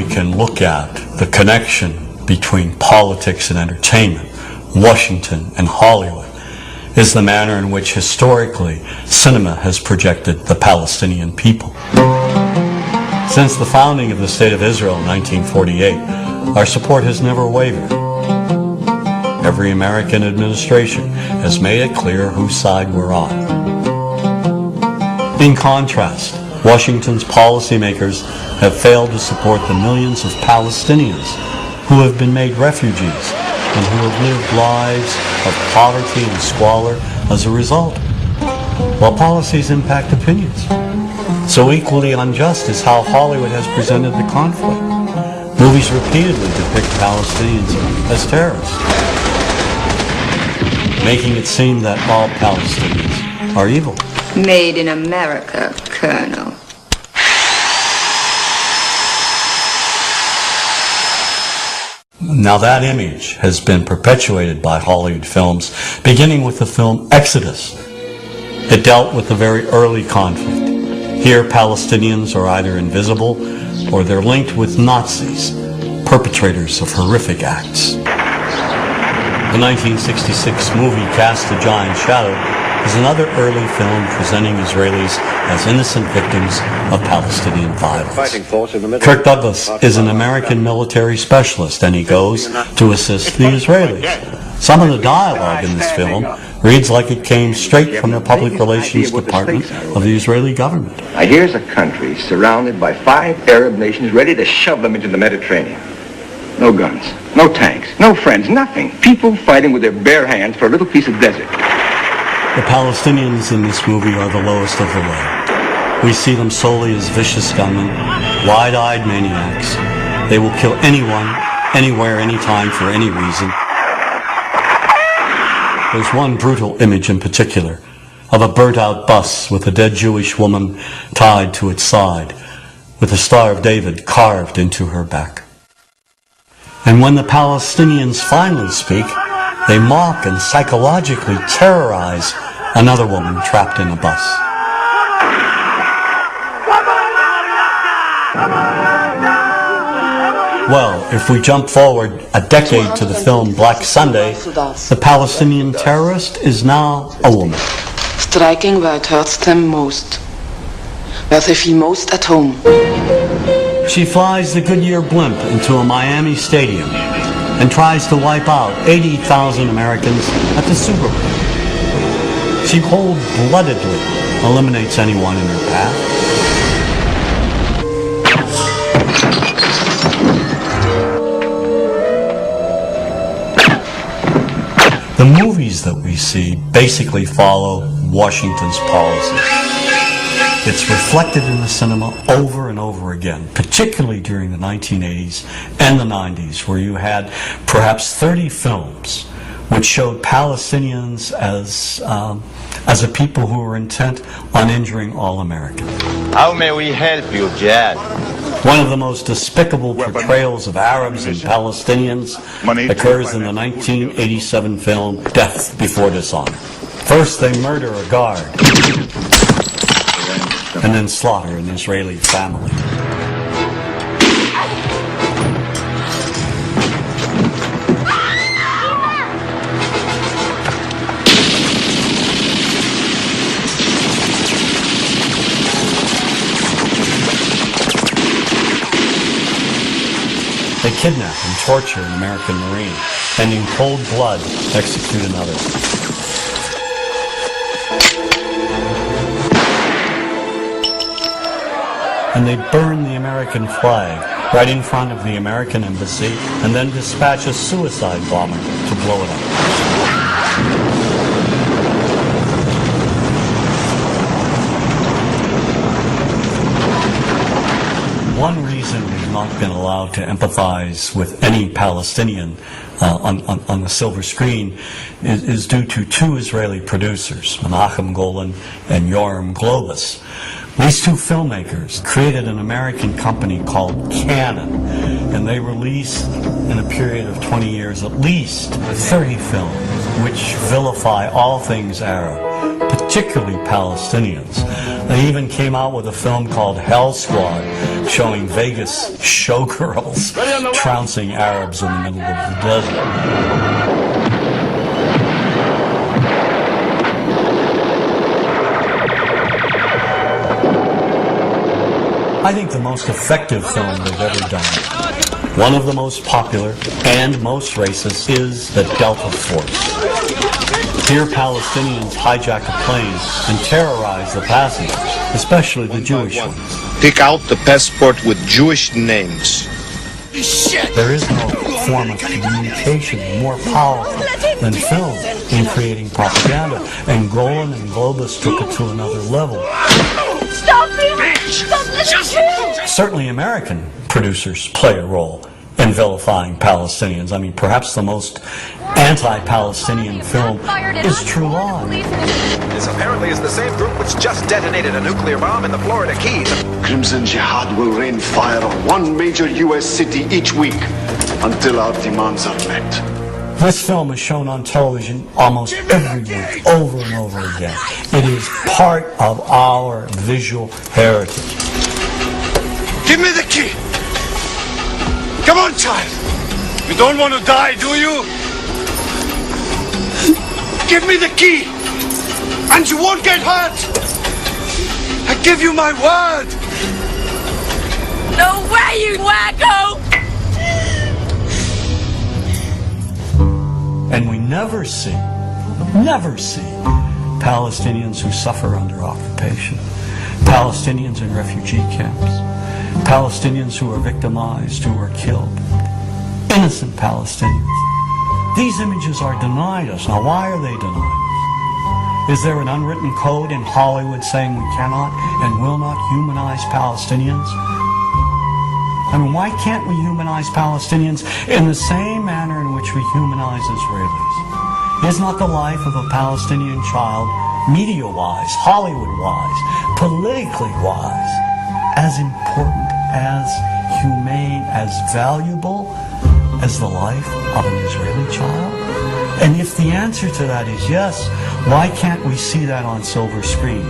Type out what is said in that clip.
can look at the connection between politics and entertainment, Washington and Hollywood, is the manner in which historically cinema has projected the Palestinian people. Since the founding of the State of Israel in 1948, our support has never wavered. Every American administration has made it clear whose side we're on. In contrast, Washington's policymakers have failed to support the millions of Palestinians who have been made refugees and who have lived lives of poverty and squalor as a result, while policies impact opinions. So equally unjust is how Hollywood has presented the conflict. Movies repeatedly depict Palestinians as terrorists, making it seem that all Palestinians are evil. Made in America, Colonel. Now that image has been perpetuated by Hollywood films, beginning with the film Exodus. It dealt with the very early conflict. Here, Palestinians are either invisible or they're linked with Nazis, perpetrators of horrific acts. The 1966 movie Cast a Giant Shadow is another early film presenting Israelis as innocent victims of Palestinian violence. Kirk Douglas is an American military specialist, and he goes to assist the Israelis. Some of the dialogue in this film reads like it came straight from the public relations department of the Israeli government. Now here's a country surrounded by 5 Arab nations ready to shove them into the Mediterranean. No guns, no tanks, no friends, nothing. People fighting with their bare hands for a little piece of desert. The Palestinians in this movie are the lowest of the low. We see them solely as vicious gunmen, wide-eyed maniacs. They will kill anyone, anywhere, anytime, for any reason. There's one brutal image in particular of a burnt-out bus with a dead Jewish woman tied to its side, with the Star of David carved into her back. And when the Palestinians finally speak, they mock and psychologically terrorize another woman trapped in a bus. Well, if we jump forward a decade to the film Black Sunday, the Palestinian terrorist is now a woman. Striking where it hurts them most, where they feel most at home. She flies the Goodyear blimp into a Miami stadium and tries to wipe out 80,000 Americans at the Super Bowl. She cold-bloodedly eliminates anyone in her path. The movies that we see basically follow Washington's policy. It's reflected in the cinema over and over again, particularly during the 1980s and the 90s, where you had perhaps 30 films which showed Palestinians as a people who were intent on injuring all Americans. How may we help you, Jad? One of the most despicable portrayals of Arabs and Palestinians occurs in the 1987 film Death Before Dishonor. First they murder a guard, and then slaughter an Israeli family. They kidnap and torture an American Marine, and in cold blood execute another. And they burn the American flag right in front of the American embassy and then dispatch a suicide bomber to blow it up. One reason we've not been allowed to empathize with any Palestinian on the silver screen is due to 2 Israeli producers, Menachem Golan and Yoram Globus. These 2 filmmakers created an American company called Canon, and they released in a period of 20 years at least 30 films which vilify all things Arab, particularly Palestinians. They even came out with a film called Hell Squad, showing Vegas showgirls trouncing Arabs in the middle of the desert. I think the most effective film they've ever done, one of the most popular and most racist, is The Delta Force. Here Palestinians hijack a plane and terrorize the passengers, especially the Jewish ones. Pick out the passport with Jewish names. There is no form of communication more powerful than film in creating propaganda, and Golan and Globus took it to another level. Stop him! Stop listening! Certainly American producers play a role in vilifying Palestinians. I mean, perhaps the most anti-Palestinian film is True Law. This apparently is the same group which just detonated a nuclear bomb in the Florida Keys. Crimson Jihad will rain fire on one major U.S. city each week until our demands are met. This film is shown on television almost every week, over and over again. It is part of our visual heritage. Give me the key! Come on, child! You don't want to die, do you? Give me the key! And you won't get hurt! I give you my word! No way, you wacko! And we never see Palestinians who suffer under occupation, Palestinians in refugee camps, Palestinians who are victimized, who are killed, innocent Palestinians. These images are denied us. Now, why are they denied us? Is there an unwritten code in Hollywood saying we cannot and will not humanize Palestinians? I mean, why can't we humanize Palestinians in the same manner in which we humanize Israelis? Is not the life of a Palestinian child, media-wise, Hollywood-wise, politically-wise, as important, as humane, as valuable as the life of an Israeli child? And if the answer to that is yes, why can't we see that on silver screens?